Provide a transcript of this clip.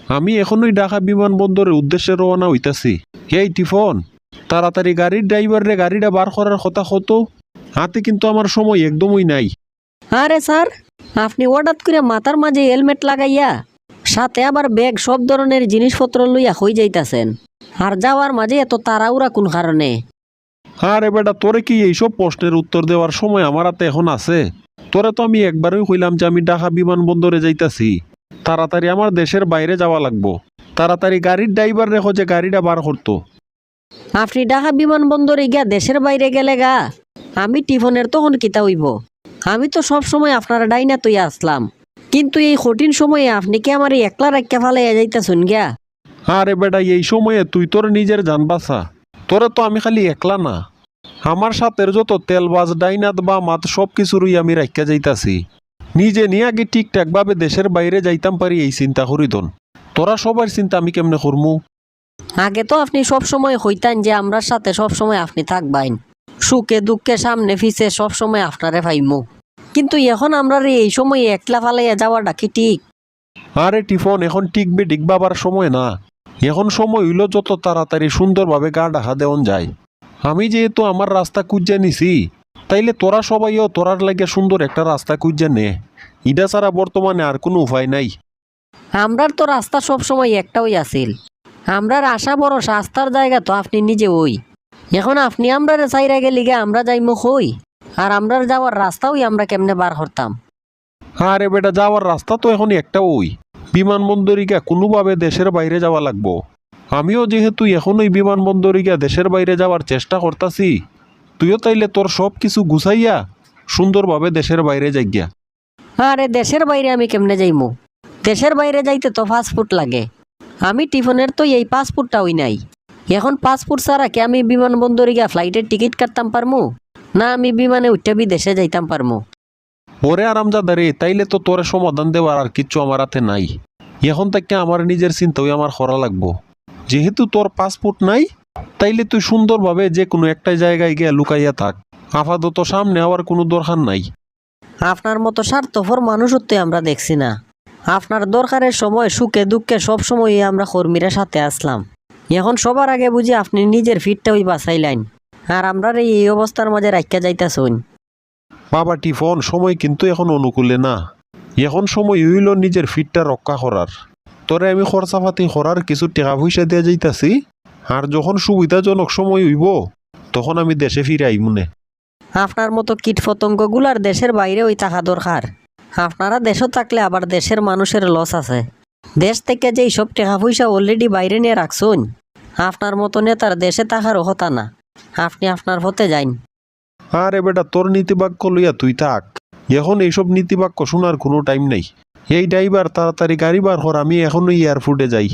আমি এখনই ঢাকা বিমানবন্দরের উদ্দেশ্যে রওনা হইতাছি। এই টিফন, তাড়াতাড়ি গাড়ির ড্রাইভারে গাড়িটা বার করার কথা কত। হাতে কিন্তু আমার সময় একদমই নাই। আরে স্যার, আপনি হঠাৎ করে মাথার মাঝে হেলমেট লাগাইয়া সাথে আবার ব্যাগ সব ধরনের জিনিসপত্র লইয়া হই যাইতাছেন, আর যাওয়ার মাঝে এত তাড়াহুড়া কোন কারণে? আরে বেটা, তোরে কি এইসব প্রশ্নের উত্তর দেওয়ার সময় আমার হাতে এখন আছে? তোরে তো আমি একবারই কইলাম যে আমি ঢাকা বিমানবন্দরে যাইতাছি, তাড়াতাড়ি আমার দেশের বাইরে যাওয়া লাগবো। তাড়াতাড়ি গাড়ির ড্রাইভার রেখো যে গাড়িটা বার করতো। আপনি ঢাকা বিমানবন্দরে গিয়া দেশের বাইরে গেলে গা, আমি টিফনের তখন কিতা হইব? আমি তো সব সময় আপনার ডাইনা তুই আসলাম, কিন্তু এই কঠিন সময়ে আপনি কি আমার একলা রাখিয়া ফালাইয়া যাইতাছুন গিয়া? আরে বেটা, এই সময়ে তুই তোর নিজের জান বাঁচা। তোরে তো আমি খালি একলা না, আমার সাথের যত তেলবাজ ডাইনাত বা মাত সব কিছুরই আমি রাখিয়া যাইতাছি। নিজে নিয়ে আগে ঠিকঠাক ভাবে দেশের বাইরে যাইতাম পারি এই চিন্তা করি দন। তোরা সবার চিন্তা আমি কেমনে করমু? আগে তো আপনি সব সময় হইতান যে আমরার সাথে সব সময় আপনি থাকবাইন, সুখে দুঃখে সামনে ফিসে সব সময় আপনারে পাইমু, কিন্তু এখন আমরা এই সময় একলা ফালাইয়া যাওয়াটা কি ঠিক? আরে টিফন, এখন টিকবে বাবার সময় না। এখন সময় হইল যত তাড়াতাড়ি সুন্দরভাবে গা ঢাকা দেওয়ান যায়। আমি যেহেতু আমার রাস্তা খুঁজে নিছি, তাইলে তোরা সবাইও তোরার লাগে সুন্দর একটা রাস্তা খুঁজে নে। ইডা ছাড়া বর্তমানে আর কোনো উপায় নাই। আমরার তো রাস্তা সব সময় একটাই আছিল, আমরার আশা বড় রাস্তার জায়গা তো আপনি নিজে ওই। এখন আপনি আমরারে চাইরা গেলি গে আমরা যাইমু কই? আর আমরার যাওয়ার রাস্তাওই আমরা কেমনে বার করতাম? আরে বেটা, যাওয়ার রাস্তা তো এখন একটা ওই বিমানবন্দরিকা কোনোভাবে দেশের বাইরে যাওয়া লাগবো। আমিও যেহেতু এখন ওই বিমানবন্দরিকা দেশের বাইরে যাওয়ার চেষ্টা করতাছি, তুইও তাইলে তোর সব কিছু গুছাইয়া সুন্দরভাবে দেশের বাইরে যাইগিয়া। আরে দেশের বাইরে আমি কেমনে যাইমু? দেশের বাইরে যাইতে তো পাসপোর্ট লাগে। আমি টিফনের তো এই পাসপোর্টটাই নাই। এখন পাসপোর্ট ছাড়া কি আমি বিমানবন্দরে গিয়া ফ্লাইটের টিকিট কাটতাম পারমু? না আমি বিমানে উঠে বিদেশে যাইতাম পারমু? ওরে আরামজাদা রে, তাইলে তো তোরে সমাধান দেওয়ার আর কিচ্ছু আমার হাতে নাই। এখন থেকে আমার নিজের চিন্তাই আমার করা লাগবো। যেহেতু তোর পাসপোর্ট নাই, তাইলে তুই সুন্দরভাবে যে কোনো একটা জায়গায় গিয়ে লুকাইয়া থাক। আপাতত সামনে আবার কোনো দরকার নাই। আপনার মতো স্বার্থপর মানুষত্ব আমরা দেখছি না। আপনার দরকারের সময় সুখে দুঃখে সব সময় আমরা কর্মীরা সাথে আসলাম। এখন সবার আগে বুঝি আপনি নিজের ফিটটাই বাঁচাইলেন, আর আমরা এই অবস্থার মাঝে রাখিয়া যাইতাছুন। বাবা টিফন, সময় কিন্তু এখন অনুকূলে না। এখন সময় হইল নিজের ফিটটা রক্ষা করার। তোরে আমি খরচাপাতি করার কিছু টাকা পয়সা দিয়ে যাইতাছি, আর যখন সুবিধাজনক সময় হইব তখন আমি দেশে ফিরে আইমুনে। আপনার মতো কীট পতঙ্গগুলার দেশের বাইরে ওই থাকা দরকার। আপনারা দেশও থাকলে আবার দেশের মানুষের লস আছে। দেশ থেকে যেই সব টাকা পয়সা অলরেডি বাইরে নিয়ে রাখছুন, আপনার মতো নেতার দেশে থাকারও কথা না। আপনি আপনার পথে যাইন। আরে বেটা, তোর নীতিবাক্য লইয়া তুই থাক। এখন এইসব নীতিবাক্য শোনার কোনো টাইম নেই। এই ড্রাইভার, তাড়াতাড়ি গাড়ি বার কর, আমি এখনই এয়ারপোর্টে যাই।